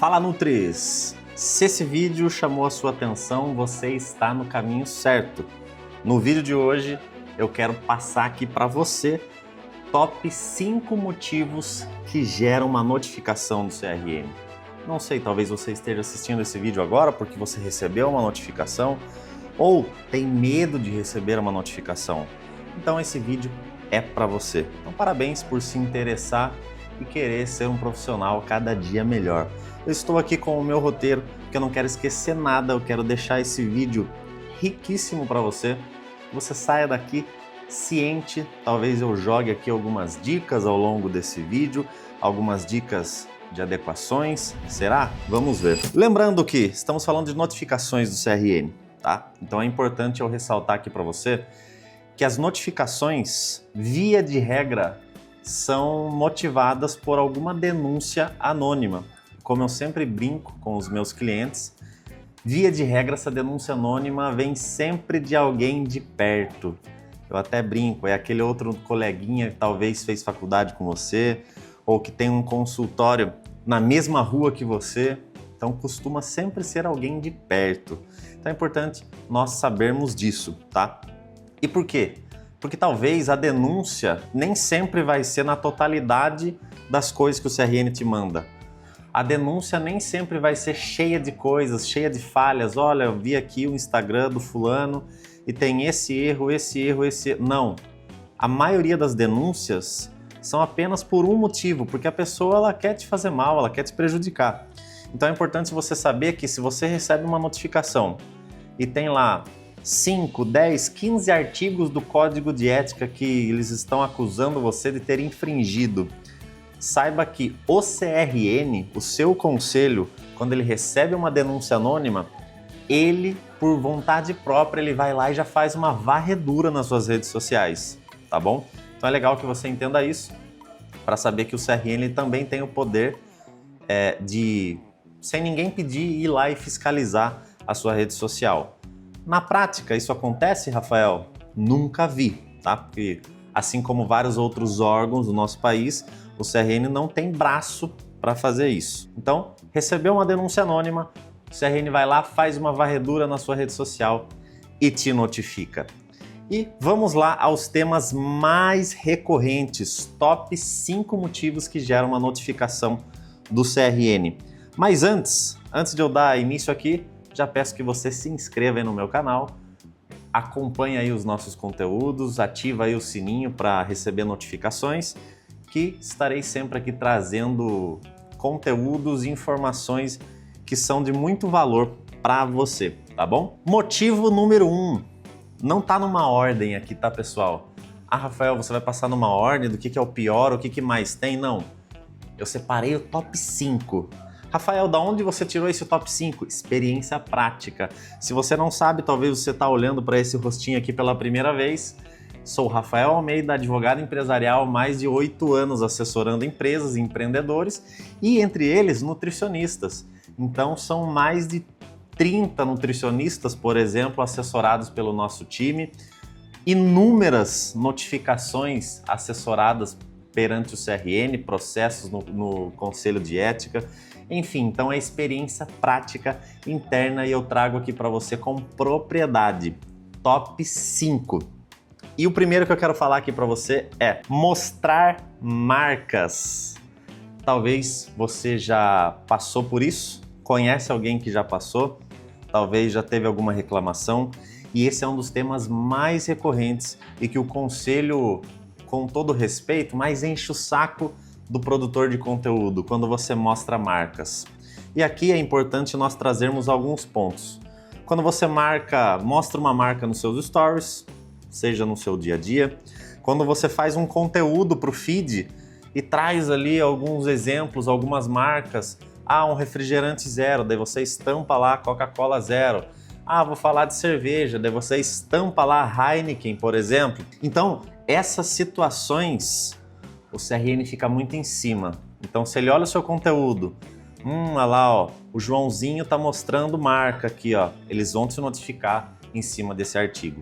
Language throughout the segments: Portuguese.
Fala Nutris! Se esse vídeo chamou a sua atenção, você está no caminho certo. No vídeo de hoje eu quero passar aqui para você top 5 motivos que geram uma notificação do CRM. Não sei, talvez você esteja assistindo esse vídeo agora porque você recebeu uma notificação ou tem medo de receber uma notificação. Então esse vídeo é para você. Então parabéns por se interessar e querer ser um profissional cada dia melhor. Eu estou aqui com o meu roteiro, porque eu não quero esquecer nada, eu quero deixar esse vídeo riquíssimo para você. Você saia daqui ciente, talvez eu jogue aqui algumas dicas ao longo desse vídeo, algumas dicas de adequações, será? Vamos ver. Lembrando que estamos falando de notificações do CRM, tá? Então é importante eu ressaltar aqui para você que as notificações, via de regra, são motivadas por alguma denúncia anônima. Como eu sempre brinco com os meus clientes, via de regra essa denúncia anônima vem sempre de alguém de perto. Eu até brinco, é aquele outro coleguinha que talvez fez faculdade com você ou que tem um consultório na mesma rua que você, então costuma sempre ser alguém de perto. Então é importante nós sabermos disso, tá? E por quê? Porque talvez a denúncia nem sempre vai ser na totalidade das coisas que o CRM te manda. A denúncia nem sempre vai ser cheia de coisas, cheia de falhas. Olha, eu vi aqui o Instagram do fulano e tem esse erro. Não. A maioria das denúncias são apenas por um motivo, porque a pessoa ela quer te fazer mal, ela quer te prejudicar. Então é importante você saber que se você recebe uma notificação e tem lá 5, 10, 15 artigos do código de ética que eles estão acusando você de ter infringido, saiba que o CRM, o seu conselho, quando ele recebe uma denúncia anônima, ele, por vontade própria, ele vai lá e já faz uma varredura nas suas redes sociais, tá bom? Então é legal que você entenda isso, para saber que o CRM ele também tem o poder de, sem ninguém pedir, ir lá e fiscalizar a sua rede social. Na prática, isso acontece, Rafael? Nunca vi, tá? Porque assim como vários outros órgãos do nosso país, o CRM não tem braço para fazer isso. Então, recebeu uma denúncia anônima, o CRM vai lá, faz uma varredura na sua rede social e te notifica. E vamos lá aos temas mais recorrentes, top 5 motivos que geram uma notificação do CRM. Mas antes de eu dar início aqui, já peço que você se inscreva aí no meu canal, acompanhe aí os nossos conteúdos, ativa aí o sininho para receber notificações, que estarei sempre aqui trazendo conteúdos e informações que são de muito valor para você, tá bom? Motivo número 1, não tá numa ordem aqui, tá, pessoal? Ah, Rafael, você vai passar numa ordem do que é o pior, o que mais tem? Não, eu separei o top 5. Rafael, da onde você tirou esse top 5? Experiência prática. Se você não sabe, talvez você está olhando para esse rostinho aqui pela primeira vez. Sou Rafael Almeida, advogado empresarial, mais de 8 anos assessorando empresas e empreendedores e, entre eles, nutricionistas. Então, são mais de 30 nutricionistas, por exemplo, assessorados pelo nosso time. Inúmeras notificações assessoradas perante o CRM, processos no Conselho de Ética. Enfim, então é experiência prática interna e eu trago aqui para você com propriedade. Top 5. E o primeiro que eu quero falar aqui para você é mostrar marcas. Talvez você já passou por isso, conhece alguém que já passou, talvez já teve alguma reclamação e esse é um dos temas mais recorrentes e que o conselho, com todo respeito, mais enche o saco do produtor de conteúdo, quando você mostra marcas. E aqui é importante nós trazermos alguns pontos. Quando você mostra uma marca nos seus stories, seja no seu dia a dia, quando você faz um conteúdo para o feed e traz ali alguns exemplos, algumas marcas, um refrigerante zero, daí você estampa lá Coca-Cola zero. Vou falar de cerveja, daí você estampa lá Heineken, por exemplo. Então, essas situações o CRM fica muito em cima. Então, se ele olha o seu conteúdo, olha lá, ó, o Joãozinho tá mostrando marca aqui, ó, eles vão te notificar em cima desse artigo.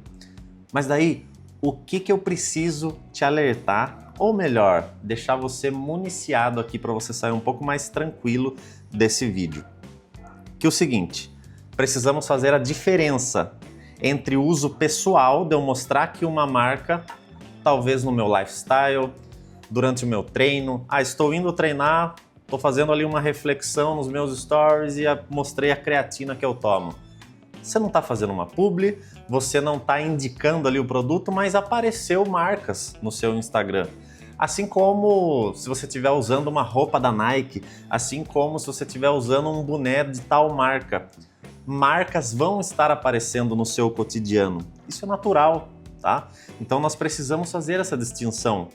Mas daí, o que eu preciso te alertar, ou melhor, deixar você municiado aqui para você sair um pouco mais tranquilo desse vídeo, que é o seguinte: precisamos fazer a diferença entre o uso pessoal de eu mostrar aqui uma marca, talvez no meu lifestyle, durante o meu treino. Estou indo treinar, estou fazendo ali uma reflexão nos meus stories e mostrei a creatina que eu tomo. Você não está fazendo uma publi, você não está indicando ali o produto, mas apareceu marcas no seu Instagram. Assim como se você estiver usando uma roupa da Nike, assim como se você estiver usando um boné de tal marca. Marcas vão estar aparecendo no seu cotidiano. Isso é natural, tá? Então nós precisamos fazer essa distinção.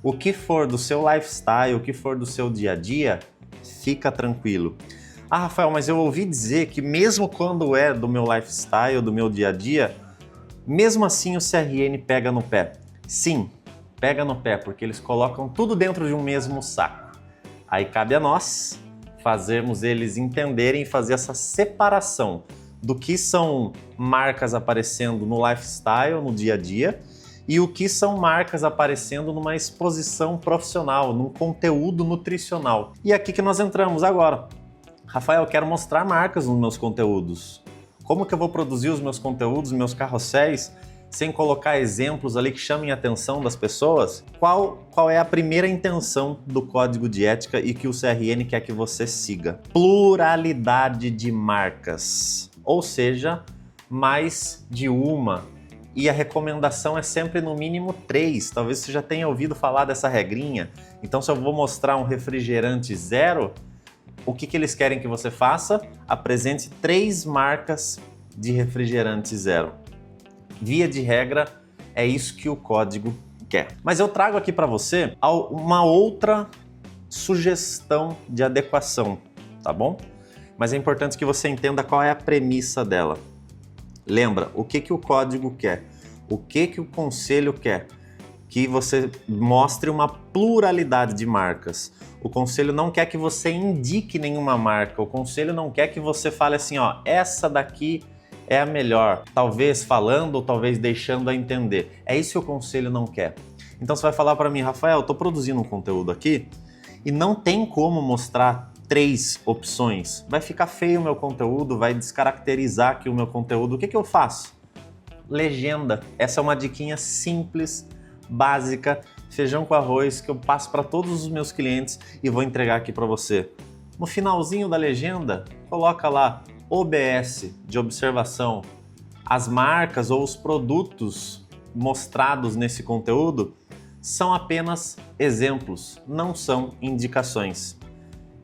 O que for do seu lifestyle, o que for do seu dia a dia, fica tranquilo. Rafael, mas eu ouvi dizer que mesmo quando é do meu lifestyle, do meu dia a dia, mesmo assim o CRN pega no pé. Sim, pega no pé, porque eles colocam tudo dentro de um mesmo saco. Aí cabe a nós fazermos eles entenderem e fazer essa separação do que são marcas aparecendo no lifestyle, no dia a dia, e o que são marcas aparecendo numa exposição profissional, num conteúdo nutricional. E é aqui que nós entramos agora. Rafael, eu quero mostrar marcas nos meus conteúdos. Como que eu vou produzir os meus conteúdos, meus carrosséis, sem colocar exemplos ali que chamem a atenção das pessoas? Qual é a primeira intenção do código de ética e que o CRN quer que você siga? Pluralidade de marcas, ou seja, mais de uma. E a recomendação é sempre no mínimo 3. Talvez você já tenha ouvido falar dessa regrinha. Então, se eu vou mostrar um refrigerante zero, o que eles querem que você faça? Apresente 3 marcas de refrigerante zero. Via de regra, é isso que o código quer. Mas eu trago aqui para você uma outra sugestão de adequação, tá bom? Mas é importante que você entenda qual é a premissa dela. Lembra, o que o código quer? O que o conselho quer? Que você mostre uma pluralidade de marcas. O conselho não quer que você indique nenhuma marca. O conselho não quer que você fale assim, essa daqui é a melhor, talvez falando ou talvez deixando a entender. É isso que o conselho não quer. Então você vai falar para mim, Rafael, eu estou produzindo um conteúdo aqui e não tem como mostrar 3 opções. Vai ficar feio o meu conteúdo, vai descaracterizar aqui o meu conteúdo. O que eu faço? Legenda. Essa é uma diquinha simples, básica, feijão com arroz, que eu passo para todos os meus clientes e vou entregar aqui para você. No finalzinho da legenda, coloca lá OBS, de observação. As marcas ou os produtos mostrados nesse conteúdo são apenas exemplos, não são indicações.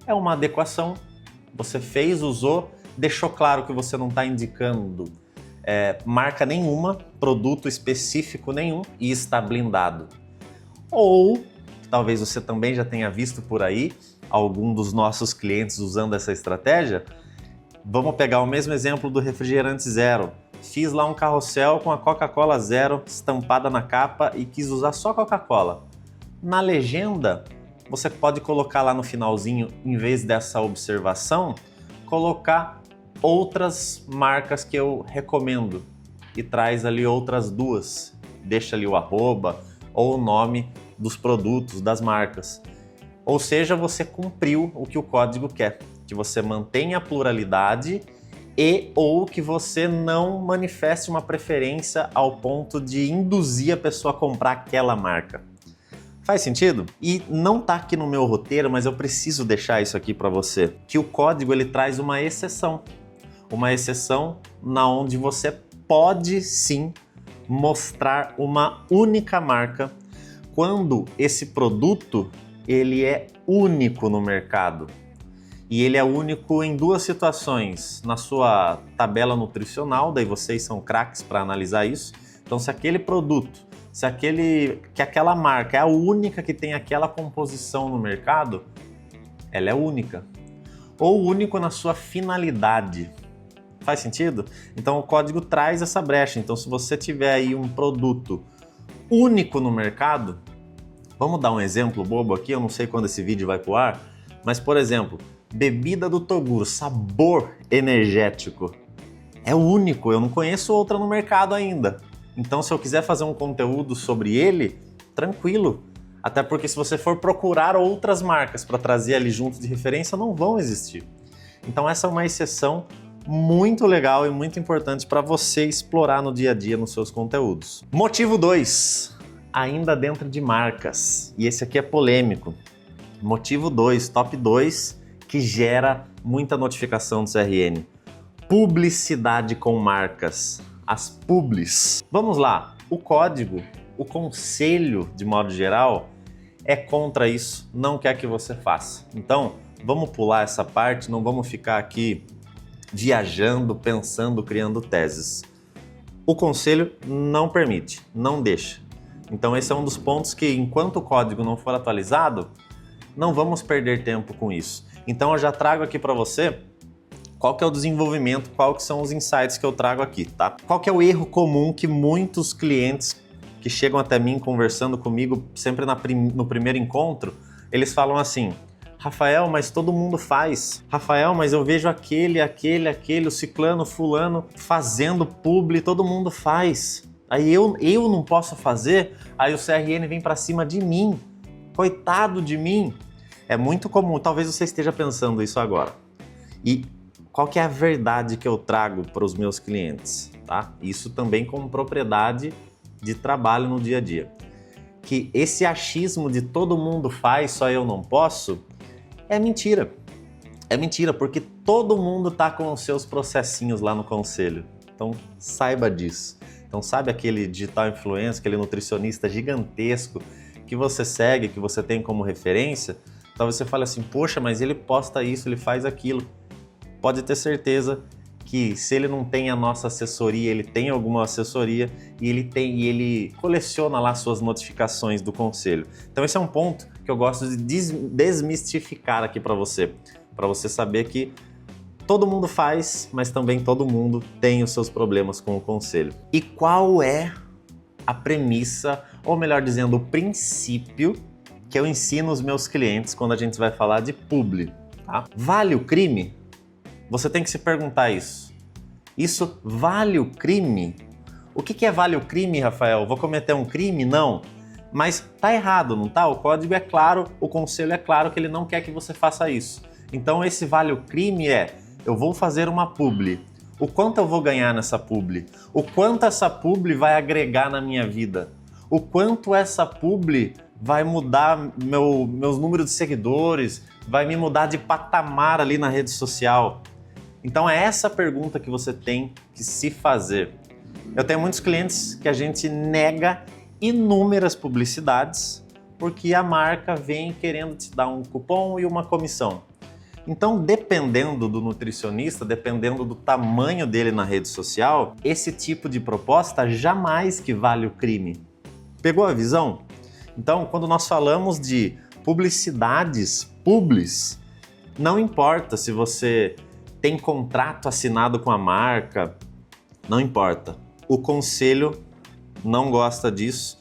É uma adequação, você fez, usou, deixou claro que você não está indicando marca nenhuma, produto específico nenhum e está blindado. Ou, talvez você também já tenha visto por aí, algum dos nossos clientes usando essa estratégia. Vamos pegar o mesmo exemplo do refrigerante zero. Fiz lá um carrossel com a Coca-Cola zero estampada na capa e quis usar só Coca-Cola. Na legenda, você pode colocar lá no finalzinho, em vez dessa observação, colocar outras marcas que eu recomendo e traz ali outras 2. Deixa ali o arroba ou o nome dos produtos, das marcas. Ou seja, você cumpriu o que o código quer. Que você mantenha a pluralidade e ou que você não manifeste uma preferência ao ponto de induzir a pessoa a comprar aquela marca. Faz sentido? E não tá aqui no meu roteiro, mas eu preciso deixar isso aqui para você, que o código ele traz uma exceção na onde você pode sim mostrar uma única marca quando esse produto ele é único no mercado. E ele é único em 2 situações, na sua tabela nutricional, daí vocês são craques para analisar isso. Então, se aquele produto, que aquela marca é a única que tem aquela composição no mercado, ela é única. Ou único na sua finalidade. Faz sentido? Então, o código traz essa brecha. Então, se você tiver aí um produto único no mercado, vamos dar um exemplo bobo aqui, eu não sei quando esse vídeo vai pro ar, mas, por exemplo, bebida do Toguro, sabor energético. É único, eu não conheço outra no mercado ainda. Então, se eu quiser fazer um conteúdo sobre ele, tranquilo. Até porque se você for procurar outras marcas para trazer ali junto de referência, não vão existir. Então essa é uma exceção muito legal e muito importante para você explorar no dia a dia nos seus conteúdos. Motivo 2, ainda dentro de marcas, e esse aqui é polêmico. Motivo 2, top 2, que gera muita notificação do CRN. Publicidade com marcas, as publis. Vamos lá, o código, o conselho de modo geral é contra isso, não quer que você faça. Então, vamos pular essa parte, não vamos ficar aqui viajando, pensando, criando teses. O conselho não permite, não deixa. Então esse é um dos pontos que, enquanto o código não for atualizado, não vamos perder tempo com isso. Então eu já trago aqui para você qual que é o desenvolvimento, qual que são os insights que eu trago aqui, tá? Qual que é o erro comum que muitos clientes que chegam até mim conversando comigo, sempre no primeiro encontro, eles falam assim: Rafael, mas todo mundo faz. Rafael, mas eu vejo aquele, o ciclano, fulano fazendo publi, todo mundo faz. Aí eu não posso fazer, aí o CRN vem para cima de mim. Coitado de mim. É muito comum, talvez você esteja pensando isso agora. E qual que é a verdade que eu trago para os meus clientes, tá? Isso também como propriedade de trabalho no dia a dia. Que esse achismo de todo mundo faz, só eu não posso, é mentira. É mentira, porque todo mundo tá com os seus processinhos lá no conselho. Então, saiba disso. Então, sabe aquele digital influencer, aquele nutricionista gigantesco que você segue, que você tem como referência? Talvez você fale assim, poxa, mas ele posta isso, ele faz aquilo. Pode ter certeza que se ele não tem a nossa assessoria, ele tem alguma assessoria e ele coleciona lá suas notificações do conselho. Então esse é um ponto que eu gosto de desmistificar aqui para você saber que todo mundo faz, mas também todo mundo tem os seus problemas com o conselho. E qual é a premissa, ou melhor dizendo, o princípio que eu ensino os meus clientes quando a gente vai falar de publi, tá? Vale o crime? Você tem que se perguntar isso. Isso vale o crime? O que é vale o crime, Rafael? Vou cometer um crime? Não. Mas tá errado, não tá? O código é claro, o conselho é claro que ele não quer que você faça isso. Então esse vale o crime é, eu vou fazer uma publi. O quanto eu vou ganhar nessa publi? O quanto essa publi vai agregar na minha vida? O quanto essa publi vai mudar meus números de seguidores? Vai me mudar de patamar ali na rede social? Então é essa pergunta que você tem que se fazer. Eu tenho muitos clientes que a gente nega inúmeras publicidades porque a marca vem querendo te dar um cupom e uma comissão. Então, dependendo do nutricionista, dependendo do tamanho dele na rede social, esse tipo de proposta jamais que vale o crime. Pegou a visão? Então, quando nós falamos de publicidades, publis, não importa se você tem contrato assinado com a marca, não importa. O conselho não gosta disso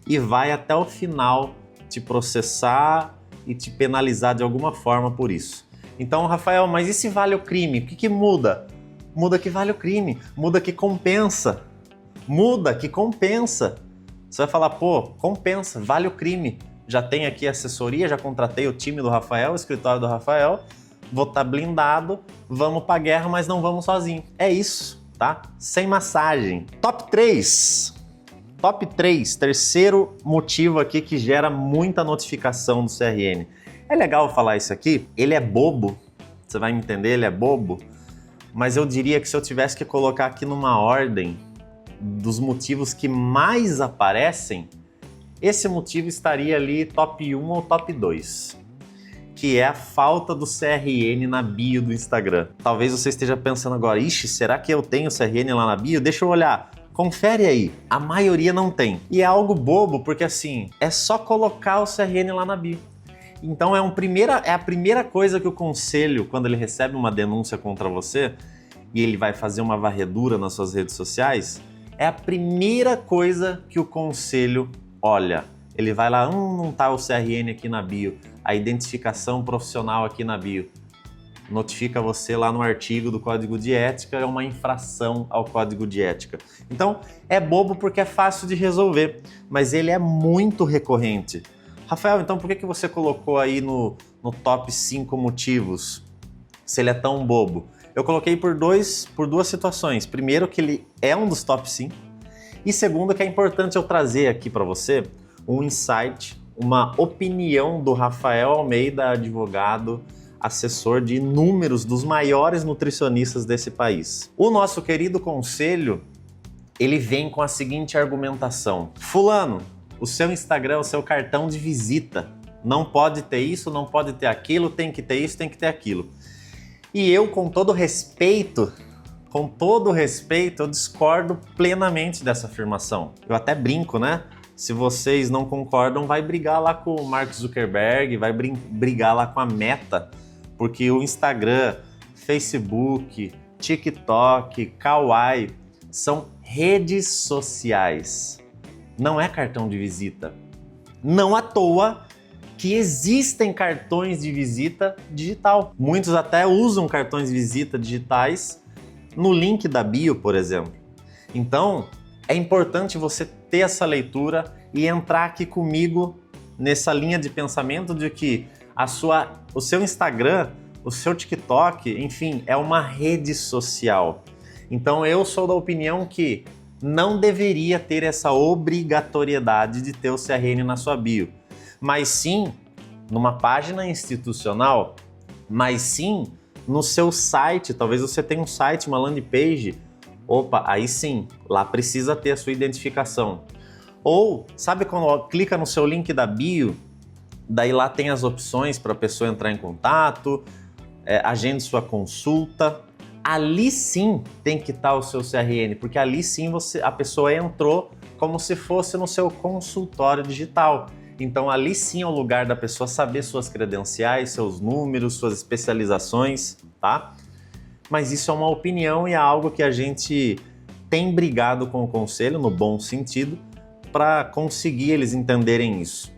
e vai até o final te processar e te penalizar de alguma forma por isso. Então, Rafael, mas e se vale o crime? O que muda? Muda que vale o crime, muda que compensa. Muda que compensa. Você vai falar, pô, compensa, vale o crime. Já tem aqui assessoria, já contratei o time do Rafael, o escritório do Rafael, vou estar blindado, vamos pra guerra, mas não vamos sozinho. É isso, tá? Sem massagem. Top 3. Top 3, terceiro motivo aqui que gera muita notificação do CRN. É legal falar isso aqui, ele é bobo, você vai me entender, ele é bobo, mas eu diria que se eu tivesse que colocar aqui numa ordem dos motivos que mais aparecem, esse motivo estaria ali top 1 ou top 2, que é a falta do CRN na bio do Instagram. Talvez você esteja pensando agora, ixi, será que eu tenho CRN lá na bio? Deixa eu olhar. Confere aí, a maioria não tem. E é algo bobo, porque assim, é só colocar o CRN lá na bio. Então é a primeira coisa que o conselho, quando ele recebe uma denúncia contra você, e ele vai fazer uma varredura nas suas redes sociais, é a primeira coisa que o conselho olha. Ele vai lá, não tá o CRN aqui na bio, a identificação profissional aqui na bio. Notifica você lá no artigo do Código de Ética, é uma infração ao Código de Ética. Então, é bobo porque é fácil de resolver, mas ele é muito recorrente. Rafael, então por que você colocou aí no top 5 motivos, se ele é tão bobo? Eu coloquei por duas situações. Primeiro, que ele é um dos top 5. E segundo, que é importante eu trazer aqui para você um insight, uma opinião do Rafael Almeida, advogado, assessor de inúmeros dos maiores nutricionistas desse país. O nosso querido conselho, ele vem com a seguinte argumentação: fulano, o seu Instagram é o seu cartão de visita. Não pode ter isso, não pode ter aquilo, tem que ter isso, tem que ter aquilo. E eu, com todo respeito, eu discordo plenamente dessa afirmação. Eu até brinco, né? Se vocês não concordam, vai brigar lá com o Mark Zuckerberg, vai brigar lá com a Meta, porque o Instagram, Facebook, TikTok, Kawaii são redes sociais. Não é cartão de visita. Não à toa que existem cartões de visita digital. Muitos até usam cartões de visita digitais no link da bio, por exemplo. Então, é importante você ter essa leitura e entrar aqui comigo nessa linha de pensamento de que o seu Instagram, o seu TikTok, enfim, é uma rede social. Então, eu sou da opinião que não deveria ter essa obrigatoriedade de ter o CRN na sua bio, mas sim numa página institucional, mas sim no seu site. Talvez você tenha um site, uma landing page. Opa, aí sim, lá precisa ter a sua identificação. Ou, sabe quando clica no seu link da bio, daí lá tem as opções para a pessoa entrar em contato, agende sua consulta. Ali sim tem que estar o seu CRN, porque ali sim a pessoa entrou como se fosse no seu consultório digital. Então ali sim é o lugar da pessoa saber suas credenciais, seus números, suas especializações, tá? Mas isso é uma opinião e é algo que a gente tem brigado com o conselho, no bom sentido, para conseguir eles entenderem isso.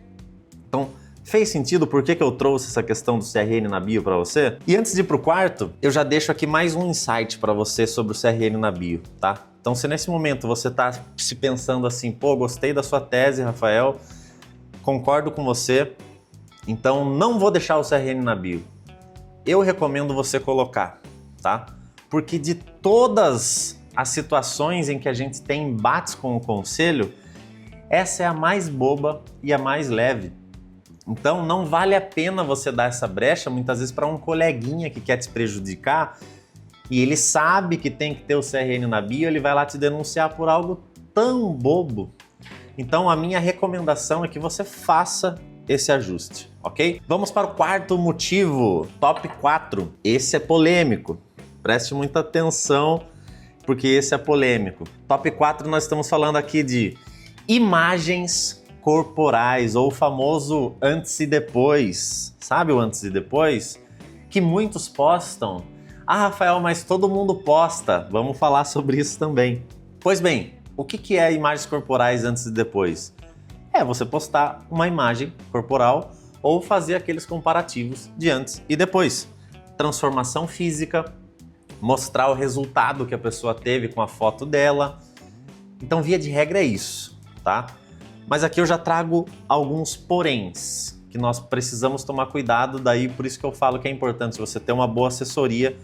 Então, fez sentido por que eu trouxe essa questão do CRN na bio para você? E antes de ir para o quarto, eu já deixo aqui mais um insight para você sobre o CRN na bio, tá? Então, se nesse momento você está se pensando assim, pô, gostei da sua tese, Rafael, concordo com você, então não vou deixar o CRN na bio. Eu recomendo você colocar, tá? Porque de todas as situações em que a gente tem embates com o conselho, essa é a mais boba e a mais leve. Então não vale a pena você dar essa brecha muitas vezes para um coleguinha que quer te prejudicar e ele sabe que tem que ter o CRN na bio, ele vai lá te denunciar por algo tão bobo. Então a minha recomendação é que você faça esse ajuste, ok? Vamos para o quarto motivo, top 4. Esse é polêmico, preste muita atenção porque esse é polêmico. Top 4 nós estamos falando aqui de imagens corporais, ou o famoso antes e depois. Sabe o antes e depois? Que muitos postam. Ah, Rafael, mas todo mundo posta. Vamos falar sobre isso também. Pois bem, o que é imagens corporais antes e depois? É você postar uma imagem corporal ou fazer aqueles comparativos de antes e depois. Transformação física, mostrar o resultado que a pessoa teve com a foto dela. Então, via de regra é isso, tá? Mas aqui eu já trago alguns poréns que nós precisamos tomar cuidado, daí por isso que eu falo que é importante você ter uma boa assessoria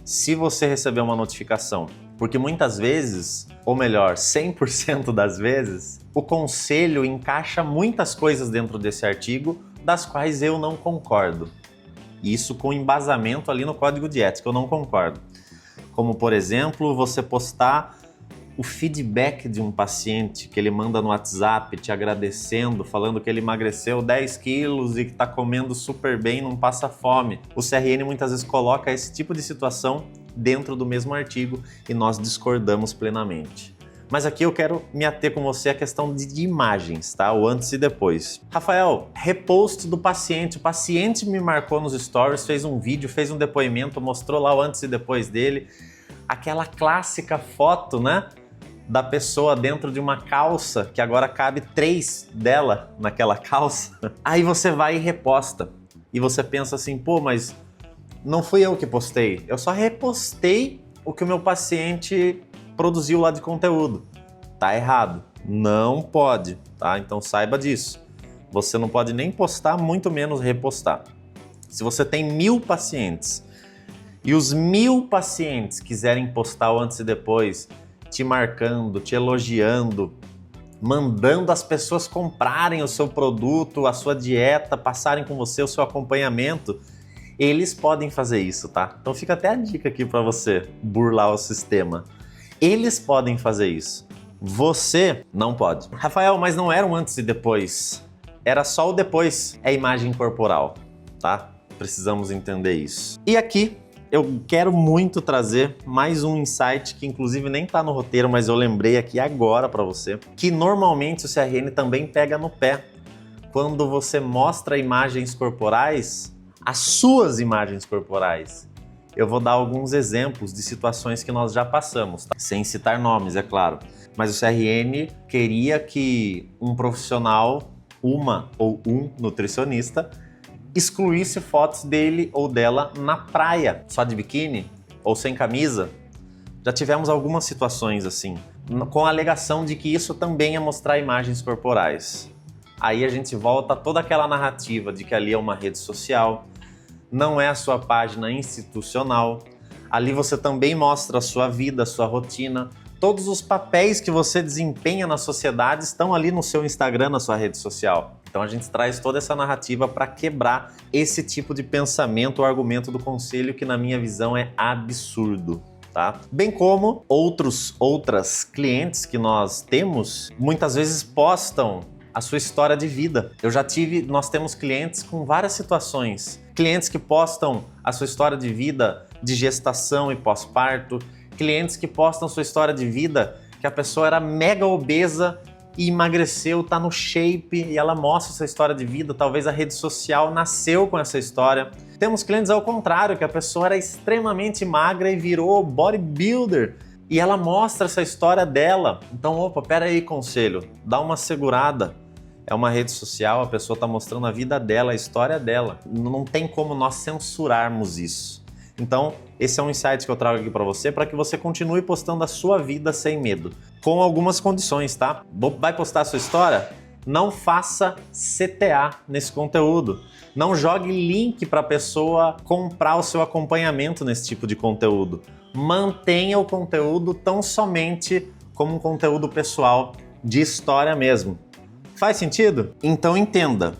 se você receber uma notificação. Porque muitas vezes, ou melhor, 100% das vezes, o conselho encaixa muitas coisas dentro desse artigo das quais eu não concordo. Isso com embasamento ali no código de ética, eu não concordo. Como, por exemplo, você postar o feedback de um paciente que ele manda no WhatsApp te agradecendo, falando que ele emagreceu 10 quilos e que está comendo super bem, não passa fome. O CRN muitas vezes coloca esse tipo de situação dentro do mesmo artigo e nós discordamos plenamente. Mas aqui eu quero me ater com você à questão de imagens, tá? O antes e depois. Rafael, repost do paciente. O paciente me marcou nos stories, fez um vídeo, fez um depoimento, mostrou lá o antes e depois dele. Aquela clássica foto, né? Da pessoa dentro de uma calça, que agora cabe 3 dela naquela calça. Aí você vai e reposta. E você pensa assim, pô, mas não fui eu que postei. Eu só repostei o que o meu paciente produziu lá de conteúdo. Tá errado. Não pode, tá? Então saiba disso. Você não pode nem postar, muito menos repostar. Se você tem 1000 pacientes e os 1000 pacientes quiserem postar o antes e depois, te marcando, te elogiando, mandando as pessoas comprarem o seu produto, a sua dieta, passarem com você o seu acompanhamento, eles podem fazer isso, tá? Então fica até a dica aqui para você burlar o sistema. Eles podem fazer isso. Você não pode. Rafael, mas não era um antes e depois. Era só o depois. É imagem corporal, tá? Precisamos entender isso. E aqui eu quero muito trazer mais um insight que inclusive nem tá no roteiro, mas eu lembrei aqui agora para você, que normalmente o CRN também pega no pé. Quando você mostra imagens corporais, as suas imagens corporais. Eu vou dar alguns exemplos de situações que nós já passamos, tá? Sem citar nomes, é claro. Mas o CRN queria que um profissional, uma ou um nutricionista, excluísse fotos dele ou dela na praia, só de biquíni ou sem camisa. Já tivemos algumas situações assim, com a alegação de que isso também é mostrar imagens corporais. Aí a gente volta a toda aquela narrativa de que ali é uma rede social, não é a sua página institucional. Ali você também mostra a sua vida, a sua rotina. Todos os papéis que você desempenha na sociedade estão ali no seu Instagram, na sua rede social. Então a gente traz toda essa narrativa para quebrar esse tipo de pensamento ou argumento do conselho que na minha visão é absurdo, tá? Bem como outras clientes que nós temos, muitas vezes postam a sua história de vida. Nós temos clientes com várias situações. Clientes que postam a sua história de vida de gestação e pós-parto. Clientes que postam sua história de vida que a pessoa era mega obesa e emagreceu, tá no shape e ela mostra sua história de vida. Talvez a rede social nasceu com essa história. Temos clientes ao contrário, que a pessoa era extremamente magra e virou bodybuilder. E ela mostra essa história dela. Então, opa, pera aí, conselho, dá uma segurada. É uma rede social, a pessoa está mostrando a vida dela, a história dela. Não tem como nós censurarmos isso. Então, esse é um insight que eu trago aqui para você, para que você continue postando a sua vida sem medo. Com algumas condições, tá? Vai postar a sua história? Não faça CTA nesse conteúdo. Não jogue link para a pessoa comprar o seu acompanhamento nesse tipo de conteúdo. Mantenha o conteúdo tão somente como um conteúdo pessoal de história mesmo. Faz sentido? Então entenda,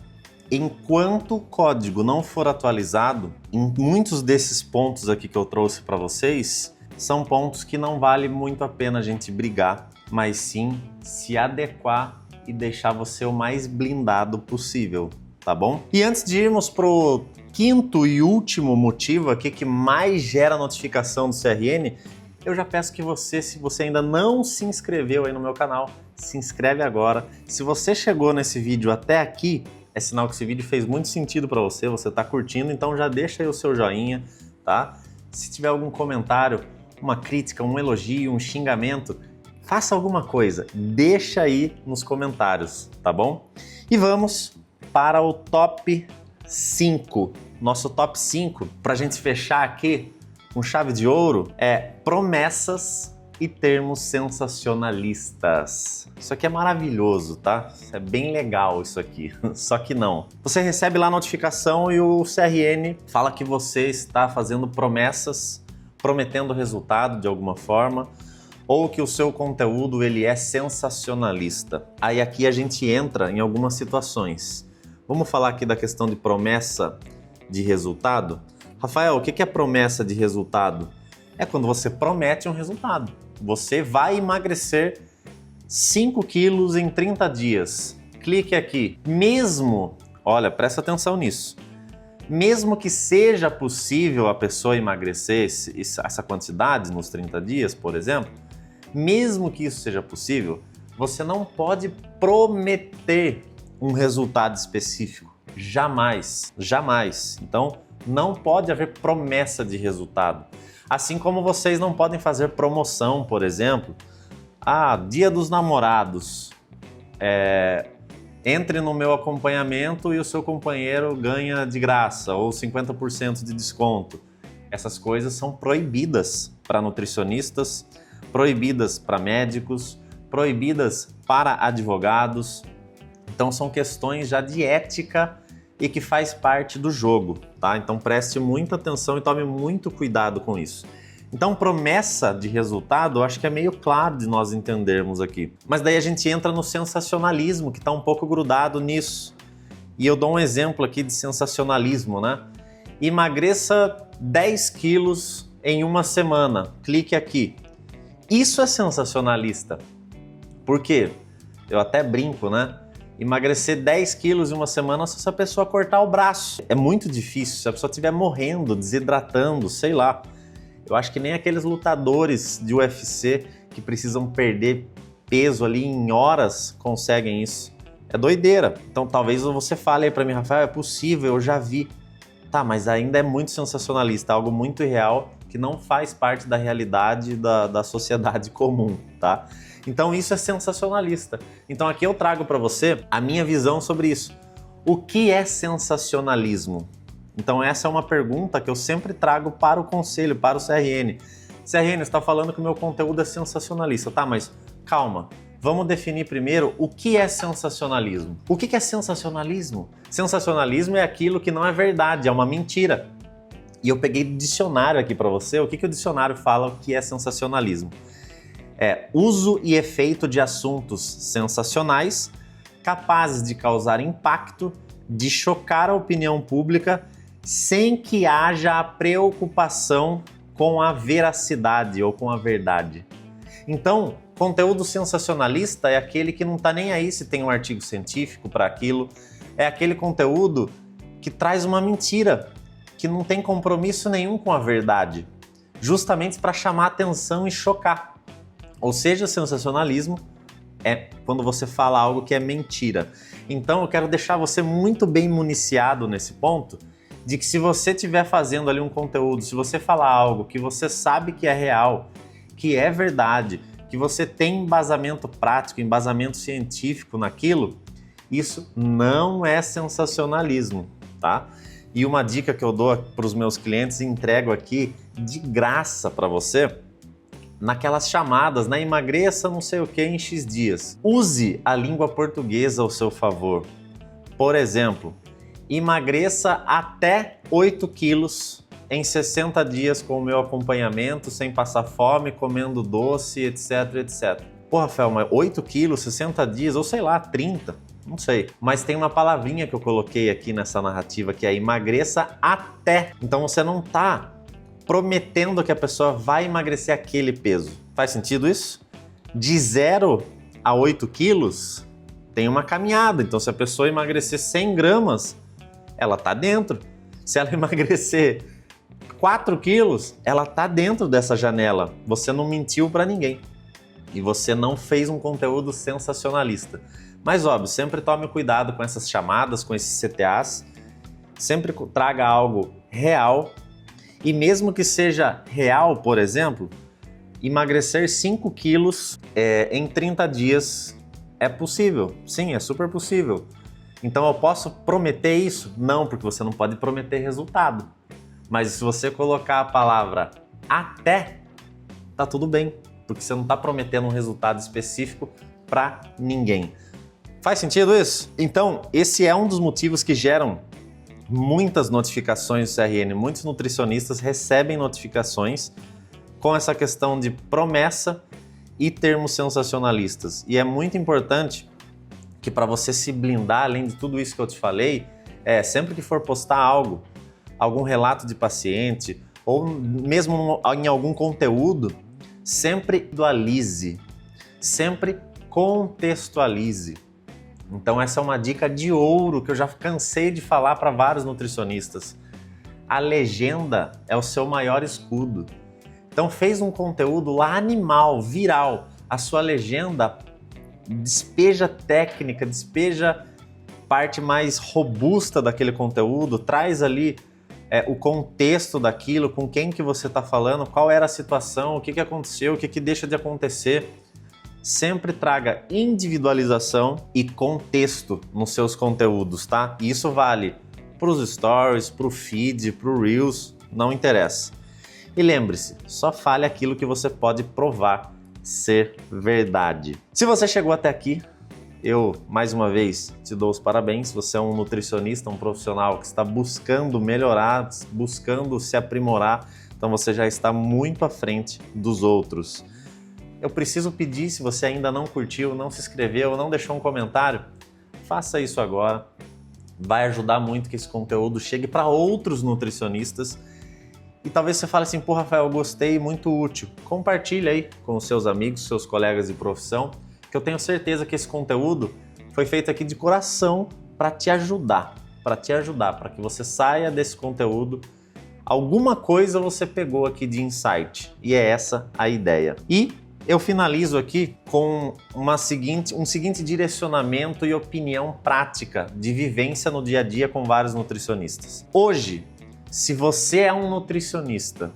enquanto o código não for atualizado, em muitos desses pontos aqui que eu trouxe para vocês, são pontos que não vale muito a pena a gente brigar, mas sim se adequar e deixar você o mais blindado possível, tá bom? E antes de irmos pro quinto e último motivo aqui que mais gera notificação do CRN, eu já peço que você, se você ainda não se inscreveu aí no meu canal, se inscreve agora. Se você chegou nesse vídeo até aqui, é sinal que esse vídeo fez muito sentido para você, você está curtindo, então já deixa aí o seu joinha, tá? Se tiver algum comentário, uma crítica, um elogio, um xingamento, faça alguma coisa, deixa aí nos comentários, tá bom? E vamos para o top 5. Nosso top 5, para a gente fechar aqui com chave de ouro, é promessas e termos sensacionalistas. Isso aqui é maravilhoso, tá? É bem legal isso aqui, só que não. Você recebe lá a notificação e o CRN fala que você está fazendo promessas, prometendo resultado de alguma forma, ou que o seu conteúdo ele é sensacionalista. Aí aqui a gente entra em algumas situações. Vamos falar aqui da questão de promessa de resultado? Rafael, o que é promessa de resultado? É quando você promete um resultado. Você vai emagrecer 5 quilos em 30 dias. Clique aqui. Olha, presta atenção nisso. Mesmo que seja possível a pessoa emagrecer essa quantidade nos 30 dias, por exemplo, mesmo que isso seja possível, você não pode prometer um resultado específico. Jamais, jamais. Então, não pode haver promessa de resultado. Assim como vocês não podem fazer promoção, por exemplo. Dia dos namorados. Entre no meu acompanhamento e o seu companheiro ganha de graça ou 50% de desconto. Essas coisas são proibidas para nutricionistas, proibidas para médicos, proibidas para advogados, Então são questões já de ética e que faz parte do jogo, tá? Então preste muita atenção e tome muito cuidado com isso. Então promessa de resultado, eu acho que é meio claro de nós entendermos aqui. Mas daí a gente entra no sensacionalismo, que está um pouco grudado nisso. E eu dou um exemplo aqui de sensacionalismo, né? Emagreça 10 quilos em uma semana. Clique aqui. Isso é sensacionalista. Por quê? Eu até brinco, né? Emagrecer 10 quilos em uma semana só se a pessoa cortar o braço. É muito difícil, se a pessoa estiver morrendo, desidratando, sei lá. Eu acho que nem aqueles lutadores de UFC que precisam perder peso ali em horas conseguem isso. É doideira. Então talvez você fale aí pra mim, Rafael, é possível, eu já vi. Tá, mas ainda é muito sensacionalista, algo muito irreal que não faz parte da realidade da sociedade comum, tá? Então isso é sensacionalista. Então aqui eu trago para você a minha visão sobre isso. O que é sensacionalismo? Então essa é uma pergunta que eu sempre trago para o conselho, para o CRN. CRN, você está falando que o meu conteúdo é sensacionalista. Tá, mas calma. Vamos definir primeiro o que é sensacionalismo. O que é sensacionalismo? Sensacionalismo é aquilo que não é verdade, é uma mentira. E eu peguei do dicionário aqui para você. O que o dicionário fala que é sensacionalismo? É uso e efeito de assuntos sensacionais, capazes de causar impacto, de chocar a opinião pública, sem que haja a preocupação com a veracidade ou com a verdade. Então, conteúdo sensacionalista é aquele que não está nem aí se tem um artigo científico para aquilo, é aquele conteúdo que traz uma mentira, que não tem compromisso nenhum com a verdade, justamente para chamar atenção e chocar. Ou seja, sensacionalismo é quando você fala algo que é mentira. Então eu quero deixar você muito bem municiado nesse ponto, de que se você estiver fazendo ali um conteúdo, se você falar algo que você sabe que é real, que é verdade, que você tem embasamento prático, embasamento científico naquilo, isso não é sensacionalismo, tá? E uma dica que eu dou para os meus clientes e entrego aqui de graça para você, naquelas chamadas, na emagreça não sei o que em X dias. Use a língua portuguesa ao seu favor. Por exemplo, emagreça até 8 quilos em 60 dias com o meu acompanhamento, sem passar fome, comendo doce, etc, etc. Pô, Rafael, mas 8 quilos, 60 dias, ou sei lá, 30, não sei. Mas tem uma palavrinha que eu coloquei aqui nessa narrativa, que é emagreça até. Então você não tá prometendo que a pessoa vai emagrecer aquele peso. Faz sentido isso? De 0 a 8 quilos, tem uma caminhada. Então se a pessoa emagrecer 100 gramas, ela tá dentro. Se ela emagrecer 4 quilos, ela tá dentro dessa janela. Você não mentiu para ninguém. E você não fez um conteúdo sensacionalista. Mas óbvio, sempre tome cuidado com essas chamadas, com esses CTAs. Sempre traga algo real. E mesmo que seja real, por exemplo, emagrecer 5 quilos em 30 dias é possível. Sim, é super possível. Então eu posso prometer isso? Não, porque você não pode prometer resultado. Mas se você colocar a palavra até, tá tudo bem, porque você não está prometendo um resultado específico para ninguém. Faz sentido isso? Então, esse é um dos motivos que geram muitas notificações do CRN. Muitos nutricionistas recebem notificações com essa questão de promessa e termos sensacionalistas. E é muito importante que para você se blindar, além de tudo isso que eu te falei, sempre que for postar algo, algum relato de paciente, ou mesmo em algum conteúdo, sempre dualize, sempre contextualize. Então essa é uma dica de ouro que eu já cansei de falar para vários nutricionistas. A legenda é o seu maior escudo. Então fez um conteúdo lá animal, viral, a sua legenda despeja técnica, despeja parte mais robusta daquele conteúdo, traz ali o contexto daquilo, com quem que você está falando, qual era a situação, o que aconteceu, o que deixa de acontecer. Sempre traga individualização e contexto nos seus conteúdos, tá? E isso vale para os stories, para o feed, para o Reels, não interessa. E lembre-se, só fale aquilo que você pode provar ser verdade. Se você chegou até aqui, eu, mais uma vez, te dou os parabéns. Você é um nutricionista, um profissional que está buscando melhorar, buscando se aprimorar. Então você já está muito à frente dos outros. Eu preciso pedir, se você ainda não curtiu, não se inscreveu, não deixou um comentário, faça isso agora. Vai ajudar muito que esse conteúdo chegue para outros nutricionistas. E talvez você fale assim, pô, Rafael, eu gostei, muito útil. Compartilha aí com os seus amigos, seus colegas de profissão, que eu tenho certeza que esse conteúdo foi feito aqui de coração para te ajudar, para que você saia desse conteúdo. Alguma coisa você pegou aqui de insight, e é essa a ideia. E eu finalizo aqui com um seguinte direcionamento e opinião prática de vivência no dia a dia com vários nutricionistas. Hoje, se você é um nutricionista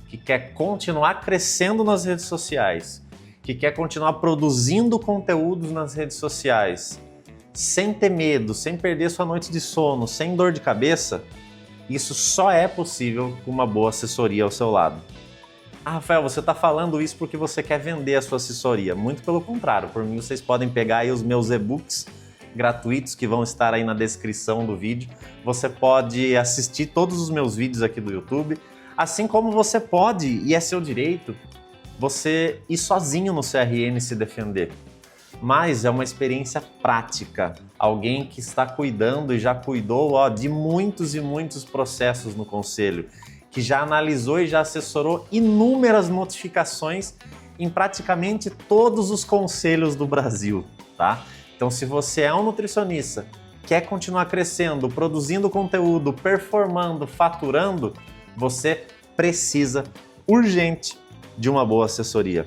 que quer continuar crescendo nas redes sociais, que quer continuar produzindo conteúdos nas redes sociais, sem ter medo, sem perder sua noite de sono, sem dor de cabeça, isso só é possível com uma boa assessoria ao seu lado. Ah, Rafael, você está falando isso porque você quer vender a sua assessoria. Muito pelo contrário, por mim vocês podem pegar aí os meus e-books gratuitos que vão estar aí na descrição do vídeo. Você pode assistir todos os meus vídeos aqui do YouTube, assim como você pode, e é seu direito, você ir sozinho no CRN se defender. Mas é uma experiência prática. Alguém que está cuidando e já cuidou de muitos e muitos processos no conselho, que já analisou e já assessorou inúmeras notificações em praticamente todos os conselhos do Brasil, tá? Então, se você é um nutricionista, quer continuar crescendo, produzindo conteúdo, performando, faturando, você precisa urgente de uma boa assessoria.